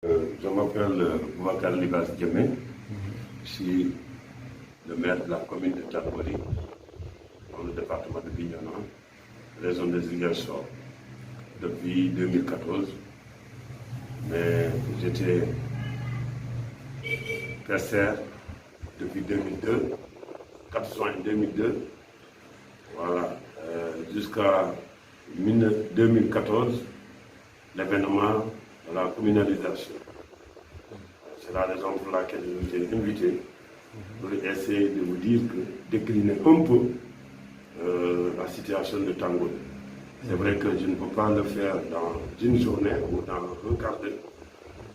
Je m'appelle Boubacar Libas Djemé, je suis le maire de la commune de Tangori, dans le département de Bignona, région de Ziguinchor, depuis 2014. Mais j'étais PSR depuis 2002, 4 juin 2002, voilà, jusqu'à 2014, l'événement de la communalisation. C'est la raison pour laquelle je vous ai invité pour essayer de vous dire décliner un peu la situation de Tangori. C'est vrai que je ne peux pas le faire dans une journée ou dans un quart d'heure,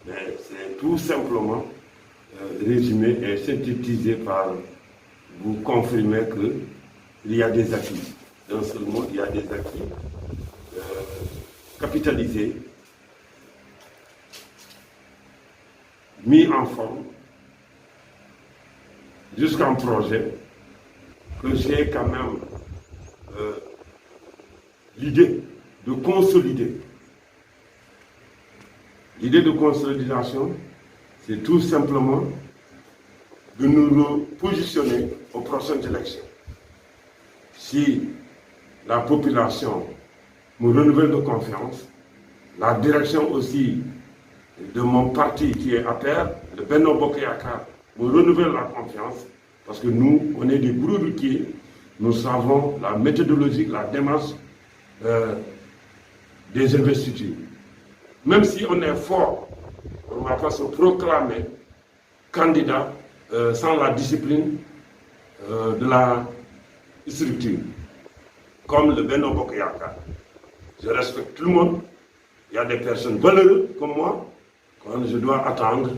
mais c'est tout simplement résumé et synthétisé par vous confirmer qu'il y a des acquis. D'un seul mot, il y a des acquis capitalisés, mis en forme, jusqu'un projet que j'ai quand même l'idée de consolider. L'idée de consolidation, c'est tout simplement de nous positionner aux prochaines élections. Si la population me renouvelle de confiance, la direction aussi de mon parti qui est à terre, le Benno Bokk Yakaar, me renouvelle la confiance, parce que nous, on est des gros routiers, nous savons la méthodologie, la démarche des investitures. Même si on est fort, on ne va pas se proclamer candidat sans la discipline de la structure, comme le Benno Bokk Yakaar. Je respecte tout le monde. Il y a des personnes valeureuses comme moi, quand je dois attendre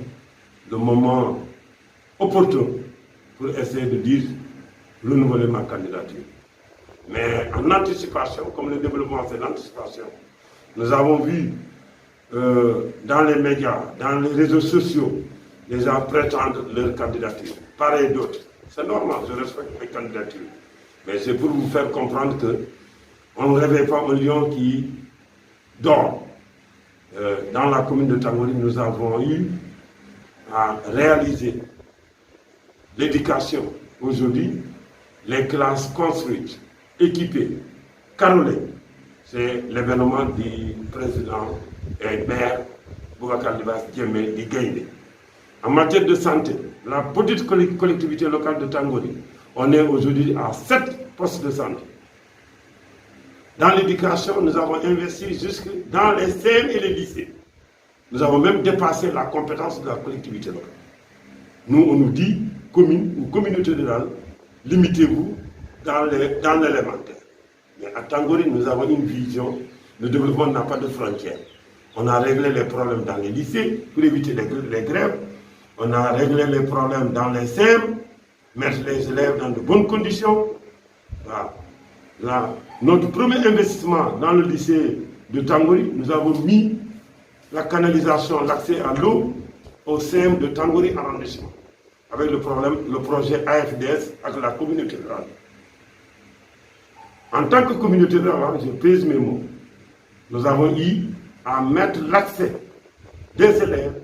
le moment opportun pour essayer de dire renouveler ma candidature. Mais en anticipation, comme le développement c'est l'anticipation, nous avons vu dans les médias, dans les réseaux sociaux, les gens prétendre leur candidature, pareil d'autres. C'est normal, je respecte les candidatures. Mais c'est pour vous faire comprendre qu'on ne réveille pas un lion qui dort. Dans la commune de Tangori, nous avons eu à réaliser l'éducation. Aujourd'hui, les classes construites, équipées, carrelées. C'est l'événement du président et maire Boubacar Libas Djemé di Gaïndé. En matière de santé, la petite collectivité locale de Tangori, on est aujourd'hui à 7 postes de santé. Dans l'éducation, nous avons investi jusque dans les CM et les lycées. Nous avons même dépassé la compétence de la collectivité locale. Nous, on nous dit, commune ou communauté rurale, limitez-vous dans l'élémentaire. Mais à Tangori, nous avons une vision, le développement n'a pas de frontières. On a réglé les problèmes dans les lycées pour éviter les grèves. On a réglé les problèmes dans les CM, mettre les élèves dans de bonnes conditions. Voilà. Notre premier investissement dans le lycée de Tangori, nous avons mis la canalisation, l'accès à l'eau au CM de Tangori arrondissement, avec le projet AFDS avec la communauté rurale. En tant que communauté rurale, je pèse mes mots, nous avons eu à mettre l'accès des élèves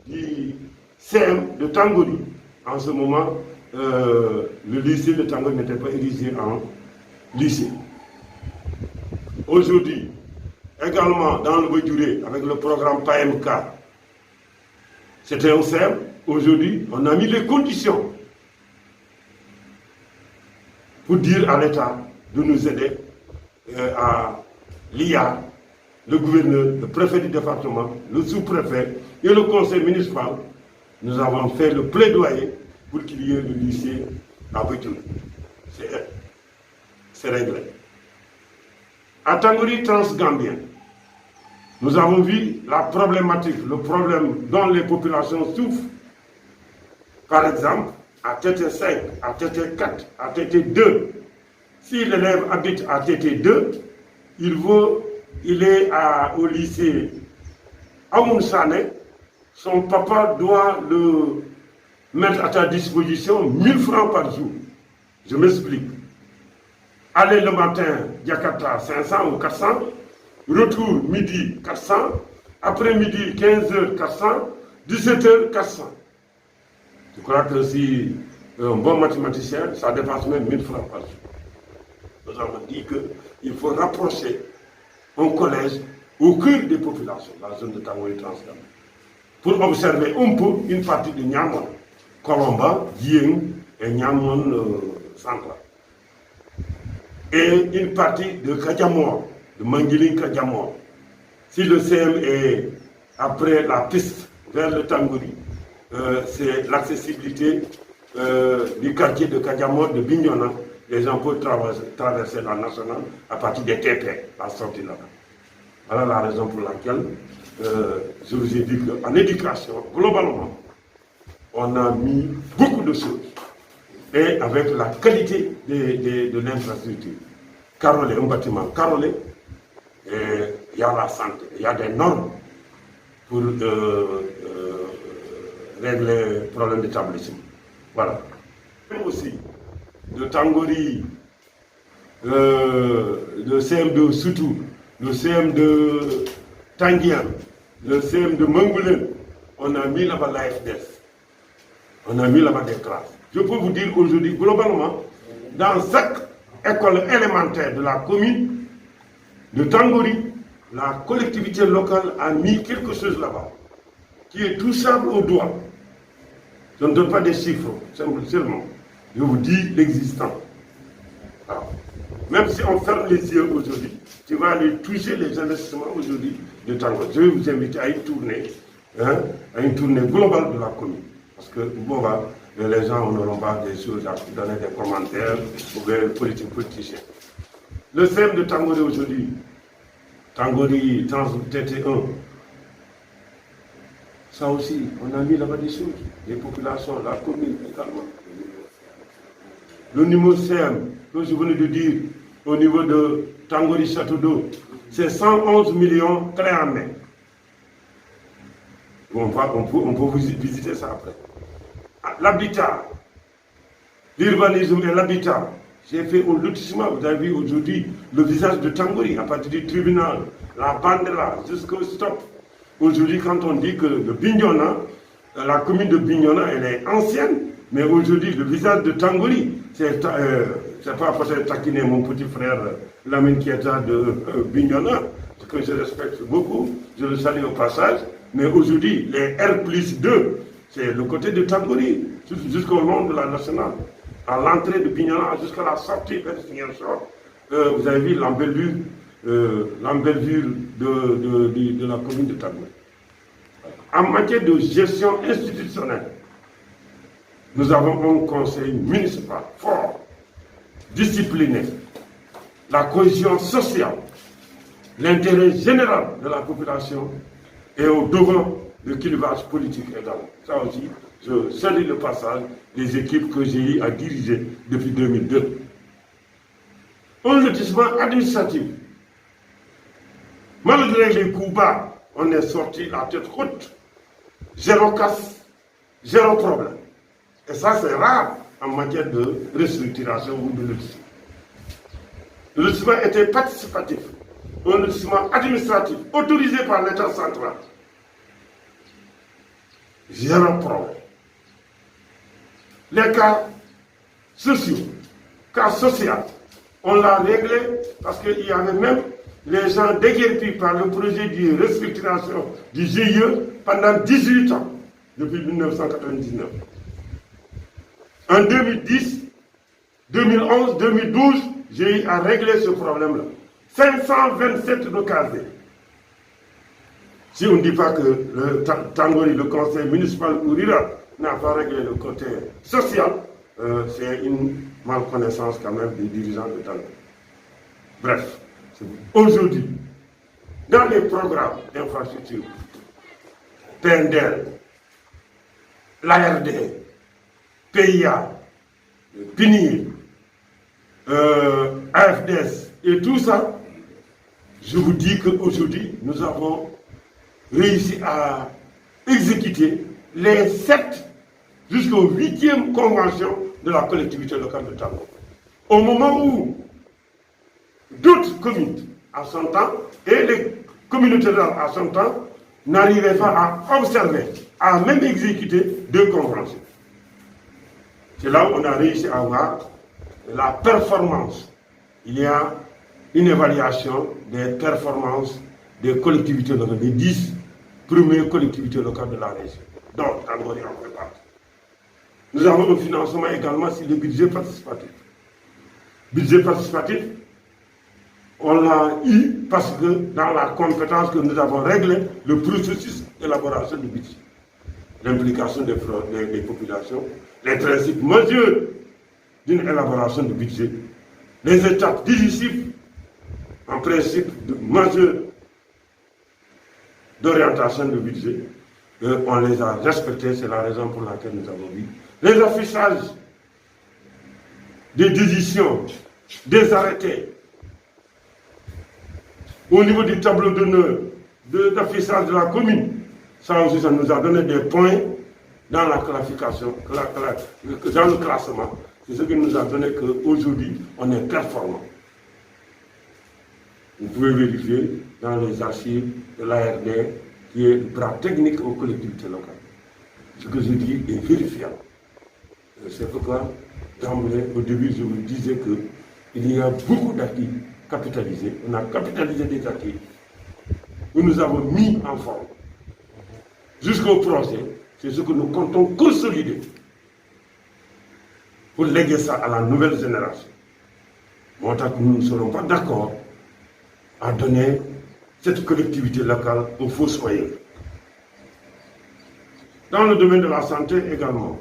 du CM de Tangori. En ce moment, le lycée de Tangori n'était pas érigé en lycée. Aujourd'hui, également dans le Bidjouré, avec le programme PAMK, c'était un CM. Aujourd'hui, on a mis les conditions pour dire à l'État de nous aider à l'IA, le gouverneur, le préfet du département, le sous-préfet et le conseil municipal. Nous avons fait le plaidoyer pour qu'il y ait le lycée à Bidjouré. C'est réglé. À Tangori Transgambien, nous avons vu la problématique, le problème dont les populations souffrent. Par exemple, à TT5, à TT4, à TT2, si l'élève habite à TT2, il est au lycée Amoun-Sané, son papa doit le mettre à ta disposition 1000 francs par jour. Je m'explique. Aller le matin, Jakarta 500 ou 400, retour midi 400, après-midi 15h 400, 17h 400. Je crois que si un bon mathématicien, ça dépasse même 1000 francs par jour. Nous avons dit qu'il faut rapprocher un collège au cœur des populations, la zone de Tangori Transgam, pour observer un peu une partie de Niamon, Colomba, Dieng et Niamon central. Et une partie de Kadiamor, de Manguiling Kadiamor. Si le CM est après la piste vers le Tangori, c'est l'accessibilité du quartier de Kadiamor, de Bignona. Les gens peuvent traverser la nationale à partir des TP, la sortie là-bas. Voilà la raison pour laquelle je vous ai dit qu'en éducation, globalement, on a mis beaucoup de choses. Et avec la qualité de l'infrastructure. Carolé, un bâtiment carolé, il y a la santé, il y a des normes pour régler les problèmes d'établissement. Voilà. Et aussi, de Tangori, le CM de Soutou, le CM de Tanguian, le CM de Mangoulen, on a mis là-bas la FDS. On a mis là-bas des classes. Je peux vous dire aujourd'hui, globalement, dans chaque école élémentaire de la commune de Tangori, la collectivité locale a mis quelque chose là-bas, qui est touchable au doigt. Je ne donne pas des chiffres, seulement. Je vous dis l'existant. Même si on ferme les yeux aujourd'hui, tu vas aller toucher les investissements aujourd'hui de Tangori. Je vais vous inviter à une tournée globale de la commune. Parce que bon, les gens n'auront pas des choses à donner des commentaires ou des politiciens. Le CM de Tangori aujourd'hui, Tangori TT1, ça aussi, on a mis là-bas des choses, les populations, la commune également. Le numéro CM, que je venais de dire, au niveau de Tangori Château d'eau, c'est 111 millions clés en main. On peut visiter ça après. L'habitat, l'urbanisme et l'habitat. J'ai fait un lotissement, vous avez vu aujourd'hui le visage de Tangori, à partir du tribunal, la bande là, jusqu'au stop. Aujourd'hui, quand on dit que le Bignona, la commune de Bignona, elle est ancienne, mais aujourd'hui, le visage de Tangori, c'est pas pour taquiner mon petit frère Lamine Kieta de Bignona, que je respecte beaucoup, je le salue au passage, mais aujourd'hui, les R+2, c'est le côté de Tangori, jusqu'au long de la nationale. À l'entrée de Bignona jusqu'à la sortie vers Ziguinchor, vous avez vu l'embellure de la commune de Tangori. En matière de gestion institutionnelle, nous avons un conseil municipal fort, discipliné, la cohésion sociale, l'intérêt général de la population et au devant le clivage politique également. Ça aussi, je salue le passage des équipes que j'ai eu à diriger depuis 2002. Un lotissement administratif. Malgré les coups bas, on est sorti la tête haute. Zéro casse, zéro problème. Et ça, c'est rare en matière de restructuration ou de lotissement. Le lotissement était participatif. Un lotissement administratif autorisé par l'État central. Zéro problème. Les cas sociaux, cas sociaux, on l'a réglé parce qu'il y avait même les gens déguerpis par le projet de restructuration du GIE pendant 18 ans, depuis 1999. En 2010, 2011, 2012, j'ai eu à régler ce problème-là. 527 recasés. Si on ne dit pas que le Tangori, le conseil municipal ou rural, n'a pas réglé le côté social, c'est une malconnaissance quand même des dirigeants de Tangori. Bref, aujourd'hui, dans les programmes d'infrastructure, PNDL, l'ARD, PIA, PINIR, AFDS et tout ça, je vous dis qu'aujourd'hui, nous avons réussi à exécuter les 7 jusqu'aux 8e conventions de la collectivité locale de Tangori. Au moment où d'autres communes à son temps et les communautés rurales à son temps n'arrivait pas à observer, à même exécuter 2 conventions. C'est là où on a réussi à avoir la performance. Il y a une évaluation des performances des collectivités locales, des 10 premières collectivités locales de la région. Donc, Tangory en fait partie. Nous avons un financement également sur le budget participatif. Budget participatif, on l'a eu parce que dans la compétence que nous avons réglé le processus d'élaboration du budget. L'implication des populations, les principes majeurs d'une élaboration du budget, les étapes décisives en principe majeur d'orientation du budget, on les a respectés, c'est la raison pour laquelle nous avons vu les affichages des décisions, des arrêtés, au niveau du tableau d'honneur, d'affichage de la commune. Ça aussi, ça nous a donné des points dans la classification, dans le classement. C'est ce qui nous a donné qu'aujourd'hui, on est performant. Vous pouvez vérifier dans les archives de l'ARD, qui est le bras technique aux collectivités locales. Ce que je dis est vérifiable. C'est pourquoi, d'emblée, au début, je vous disais qu'il y a beaucoup d'acquis capitalisés. On a capitalisé des acquis que nous avons mis en forme. Jusqu'au projet, c'est ce que nous comptons consolider pour léguer ça à la nouvelle génération. Bon, tant que nous ne serons pas d'accord à donner cette collectivité locale aux fossoyeurs. Dans le domaine de la santé également,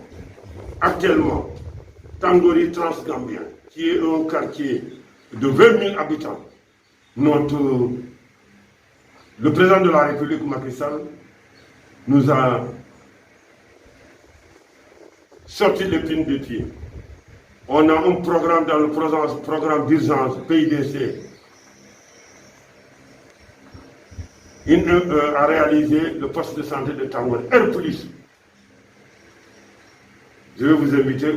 actuellement, Tangory Transgambien, qui est un quartier de 20 000 habitants, le président de la République, Macky Sall, nous a sorti l'épine des pieds. On a un programme dans le programme d'urgence PIDC a réalisé le poste de santé de Tangory, R+. Je vais vous inviter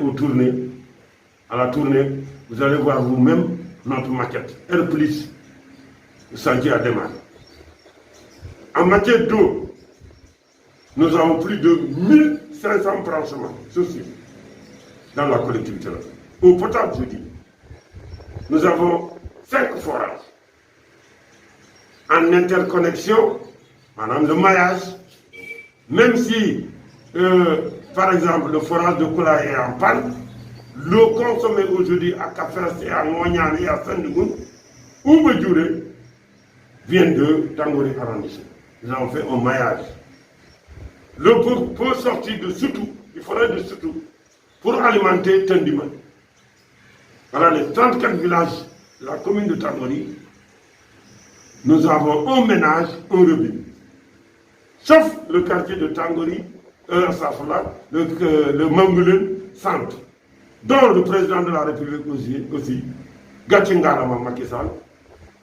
à la tournée, vous allez voir vous-même notre maquette, R+, le chantier a démarré. En matière d'eau, nous avons plus de 1500 branchements sociaux dans la collectivité. Eau potable, je dis. Nous avons 5 forages. En interconnexion, madame, le maillage, même si, par exemple, le forage de Koula est en panne, l'eau consommée aujourd'hui à Kafers et à Moignan et à Saint-Degoun, ou Bedjouré, vient de Tangory arrondissement. Nous avons fait un maillage. L'eau peut sortir de Soutou, il faudrait de Soutou, pour alimenter Tendiman. Voilà les 34 villages de la commune de Tangory. Nous avons un ménage, un robinet. Sauf le quartier de Tangory, le Mangoulen centre, dont le président de la République aussi Gatchingarama Macky Sall,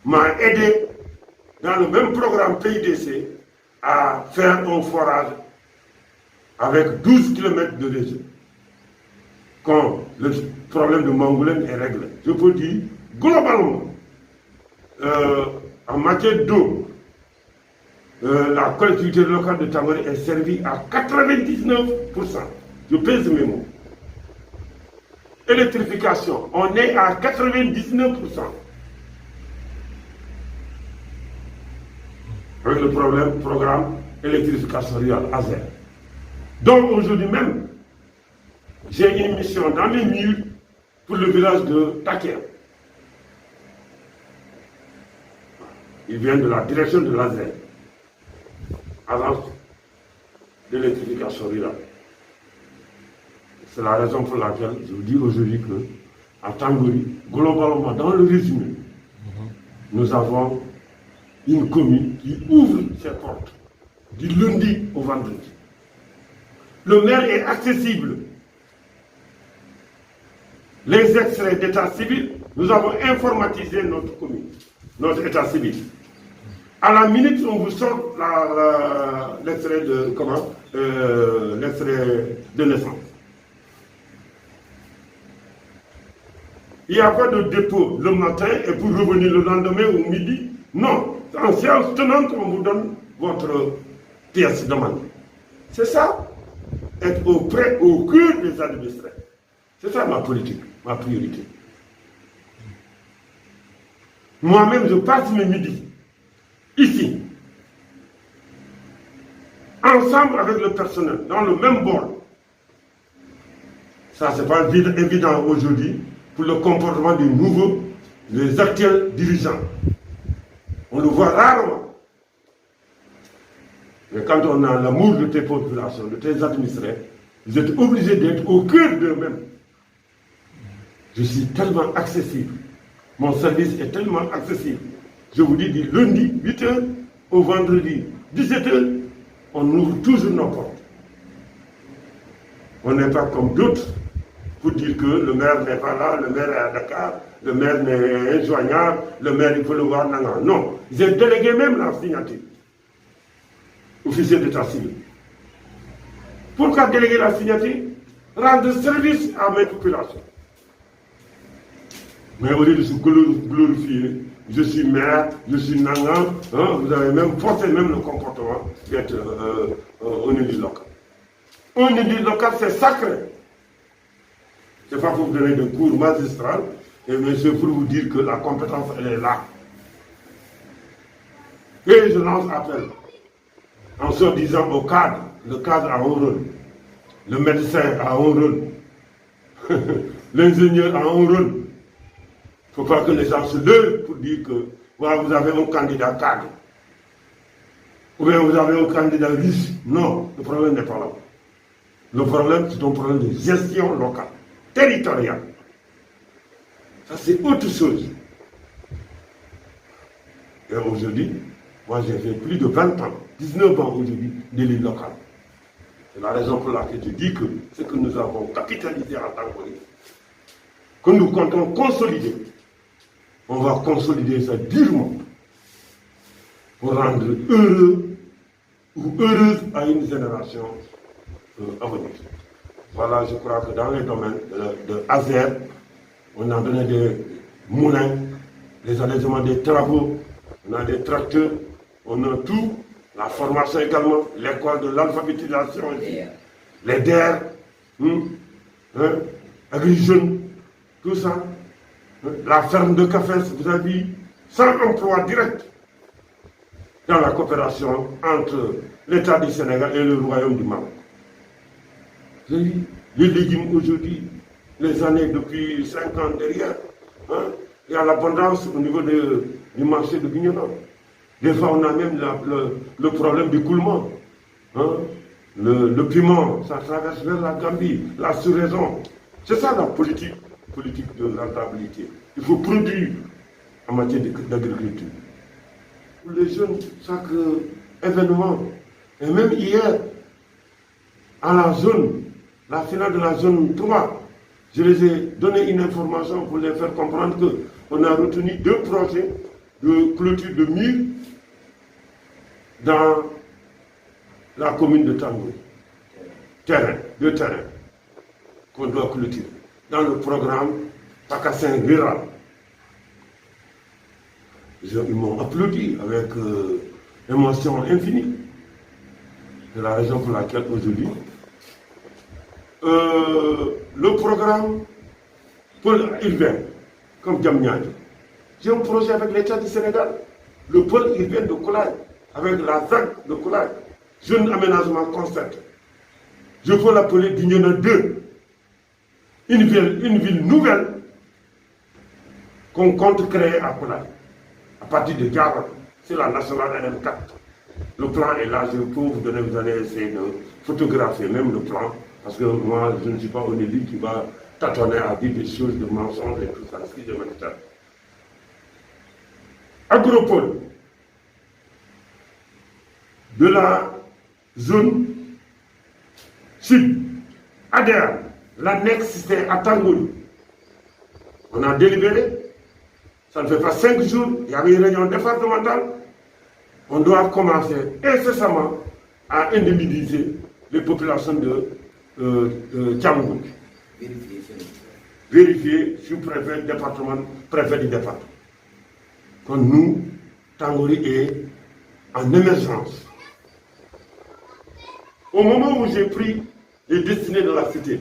m'a aidé dans le même programme PIDC à faire un forage avec 12 km de réseau. Quand le problème de Mangoulen est réglé, je peux dire globalement, en matière d'eau, la collectivité locale de Tangory est servie à 99%. Je pèse mes mots. Électrification, on est à 99%. Avec le programme électrification rurale, AZER. Donc aujourd'hui même, j'ai une mission dans les murs pour le village de Taker. Il vient de la direction de l'AZER, agence d'électrification rurale. C'est la raison pour laquelle je vous dis aujourd'hui qu'à Tangory, globalement, dans le résumé, nous avons une commune qui ouvre ses portes du lundi au vendredi. Le maire est accessible. Les extraits d'état civil, nous avons informatisé notre commune, notre état civil. À la minute, on vous sort l'extrait de naissance. Il n'y a pas de dépôt le matin et pour revenir le lendemain ou midi. Non, en séance tenante, on vous donne votre pièces demandées. C'est ça, être au cœur des administrés. C'est ça ma politique, ma priorité. Moi-même, je passe mes midis, ici, ensemble avec le personnel, dans le même bol. Ça, c'est pas évident aujourd'hui pour le comportement des nouveaux, des actuels dirigeants. On le voit rarement. Mais quand on a l'amour de tes populations, de tes administrés, vous êtes obligés d'être au cœur d'eux-mêmes. Je suis tellement accessible. Mon service est tellement accessible. Je vous dis, du lundi, 8h, au vendredi, 17h, on ouvre toujours nos portes. On n'est pas comme d'autres pour dire que le maire n'est pas là, le maire est à Dakar, le maire n'est injoignable, le maire il faut le voir. Non, j'ai délégué même la signature. Officier d'état civil. Pourquoi déléguer la signature? Rendre service à mes populations. Mais au lieu de se glorifier, je suis maire, je suis nangam, vous avez même forcé même le comportement d'être un élu local. Un élu local, c'est sacré. Ce n'est pas pour vous donner de cours magistraux, mais c'est pour vous dire que la compétence, elle est là. Et je lance appel en se disant au cadre, le cadre a un rôle, le médecin a un rôle, l'ingénieur a un rôle. Il ne faut pas que les gens se lèvent pour dire que voilà, vous avez un candidat cadre. Ou bien vous avez un candidat riche. Non, le problème n'est pas là. Le problème, c'est un problème de gestion locale, territoriale. Ça, c'est autre chose. Et aujourd'hui, moi j'ai fait plus de 20 ans, 19 ans aujourd'hui, d'élu local. C'est la raison pour laquelle je dis que ce que nous avons capitalisé en Tangorie, que nous comptons consolider, on va consolider ça durement pour rendre heureux ou heureuse à une génération à venir. Voilà, je crois que dans les domaines de ASER, on a donné des moulins, les allégements des travaux, on a des tracteurs, on a tout, la formation également, l'école de l'alphabétisation, les DER, Agri-Jeunes, tout ça. La ferme de café, vous avez vu, 100 emplois directs dans la coopération entre l'État du Sénégal et le Royaume du Maroc. Vous avez vu, les légumes aujourd'hui, les années depuis 5 ans derrière, il y a l'abondance au niveau du marché de Bignona. Des fois, on a même le problème d'écoulement. Le piment, ça traverse vers la Gambie, la sous-raison. C'est ça la politique de rentabilité. Il faut produire en matière d'agriculture. Pour les jeunes, chaque événement, et même hier, à la finale de la zone 3, je les ai donné une information pour les faire comprendre qu'on a retenu 2 projets de clôture de murs dans la commune de Tangouri. 2 terrains qu'on doit clôturer dans le programme Pakassin Rural. Ils m'ont applaudi avec émotion infinie. C'est la raison pour laquelle aujourd'hui, le programme pôle urbain, comme Djamnyadji, j'ai un projet avec l'État du Sénégal, le pôle urbain de Koulaï, avec la ZAC de Koulaï, jeune aménagement concept. Je peux l'appeler Bignona 2. Une ville nouvelle qu'on compte créer à Koulaï, à partir de Diaron. C'est la nationale NM4. Le plan est là, je peux vous donner, vous allez essayer de photographier même le plan, parce que moi, je ne suis pas un élu qui va tâtonner à dire des choses de mensonges et tout ça, excusez-moi du terme. Agropole de la zone sud, ADR, l'annexe c'était à Tangouri. On a délibéré, ça ne fait pas 5 jours, il y avait une réunion départementale. On doit commencer incessamment à indemniser les populations de Tchangou. Vérifier sous-préfet, département, préfet du département. Quand nous, Tangouri est en émergence. Au moment où j'ai pris les destinées de la cité,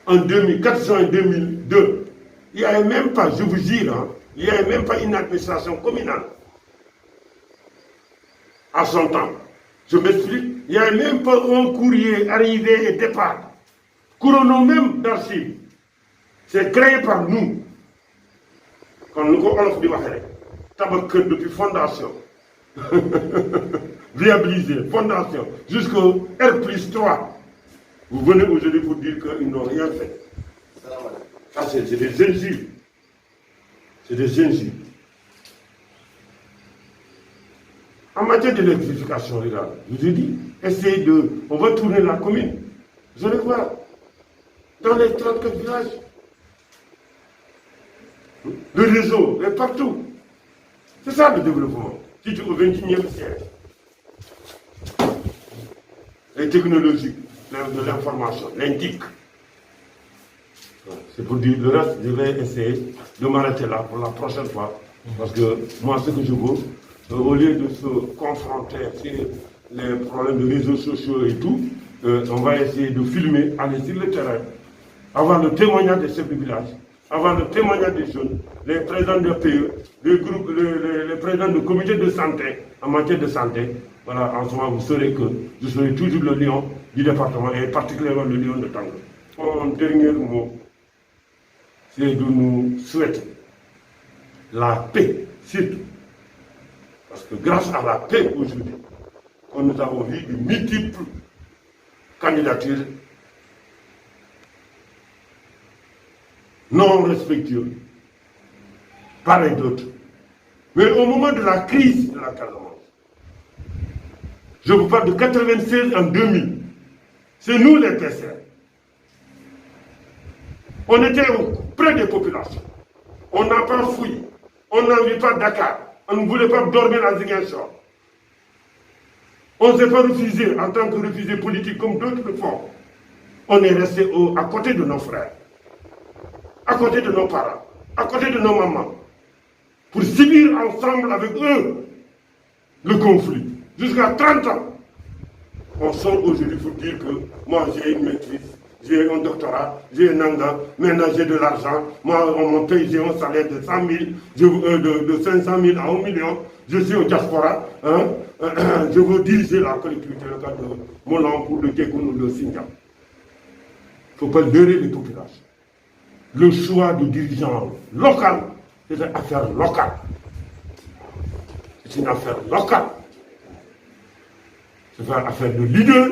en 4 juin 2002, il n'y avait même pas, je vous jure, hein, il n'y avait même pas une administration communale. À son temps. Je m'explique, il n'y avait même pas un courrier arrivé et départ. Chronomètre d'archives. C'est créé par nous. Quand nous avons fait tabac depuis fondation, viabilisé, fondation, jusqu'au R+3. Vous venez aujourd'hui pour dire qu'ils n'ont rien fait. Ça, c'est des injures. C'est des injures. En matière d'électrification rurale, je vous ai dit, essayez de... On va tourner la commune. Vous allez voir. Dans les 34 villages. Le réseau est partout. C'est ça le développement. Si tu es au 21e siècle. Les technologies de l'information, l'INTIC. C'est pour dire le reste, je vais essayer de m'arrêter là pour la prochaine fois. Parce que moi, ce que je veux, au lieu de se confronter sur les problèmes de réseaux sociaux et tout, on va essayer de filmer, aller sur le terrain, avoir le témoignage des chefs de village, avoir le témoignage des jeunes, les présidents de PE, les présidents de comité de santé, en matière de santé. Voilà, en ce moment, vous saurez que je serai toujours le lion du département et particulièrement le lion de Tango. Mon dernier mot, c'est de nous souhaiter la paix, surtout. Parce que grâce à la paix aujourd'hui, quand nous avons vu de multiples candidatures non respectueuses, pareil d'autres. Mais au moment de la crise de la Casamance, je vous parle de 96 en 2000, c'est nous les PCR. On était près des populations. On n'a pas fouillé. On n'a vu pas Dakar. On ne voulait pas dormir à Ziguinchor. On ne s'est pas refusé en tant que refusé politique comme d'autres font. On est resté à côté de nos frères, à côté de nos parents, à côté de nos mamans, pour subir ensemble avec eux le conflit. Jusqu'à 30 ans. On sort aujourd'hui pour dire que moi j'ai une maîtrise, j'ai un doctorat, j'ai un anga, maintenant j'ai de l'argent, moi on me paye, j'ai un salaire de 100 000, de 500 000 à 1 million, je suis au diaspora, hein, je veux diriger la collectivité locale de Molan pour le Kékoun ou le Singa. Il ne faut pas leurrer les populations. Le choix du dirigeant local, c'est une affaire locale. C'est une affaire locale. C'est une affaire de leader,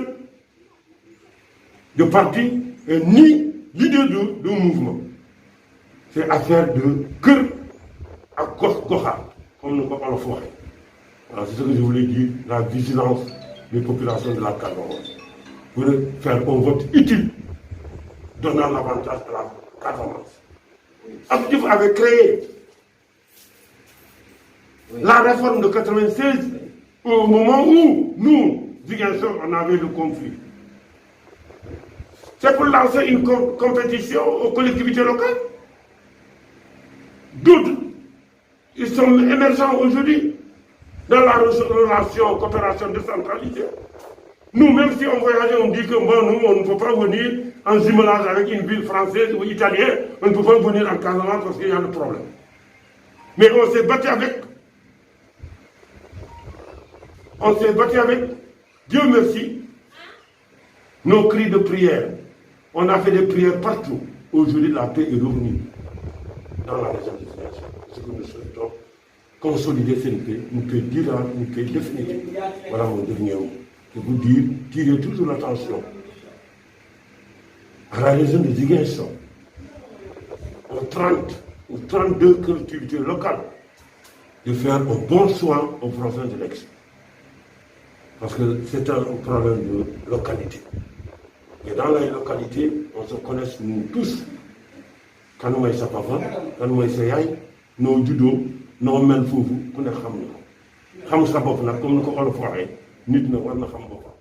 de parti, et ni leader de mouvement. C'est affaire de cœur à Goha, comme nous on le ferait. Voilà, c'est ce que je voulais dire, la vigilance des populations de la Casamance. Pour faire un vote utile, donnant l'avantage de la Casamance. Abdou Diouf avait créé la réforme de 96 au moment où nous, Ziguinchor, on avait le conflit. C'est pour lancer une compétition aux collectivités locales. D'autres, ils sont émergents aujourd'hui dans la relation coopération décentralisée. Nous, même si on voyageait, on dit que bon, nous, on ne peut pas venir en jumelage avec une ville française ou italienne, on ne peut pas venir en Casamance parce qu'il y a le problème. Mais on s'est battu avec. On s'est battu avec. Dieu merci, nos cris de prière. On a fait des prières partout. Aujourd'hui, la paix est revenue dans la région de Ziguinchor. Ce que nous souhaitons, consolider cette paix, une paix durable, une paix définitive. Voilà mon dernier mot. Je vous dis, tirez toujours l'attention à la région de Ziguinchor, aux 30 ou 32 collectivités locales, de faire un bon choix aux prochaines élections. Parce que c'est un problème de localité. Et dans la localité, on se connaît nous tous. Quand nous sommes papa, quand nous sommes yaay, nos judo, nos mel fofu, ku ne xam na ko. Xam sa bopp nag comme ni ko olof waxee, nit na war na xam boppam.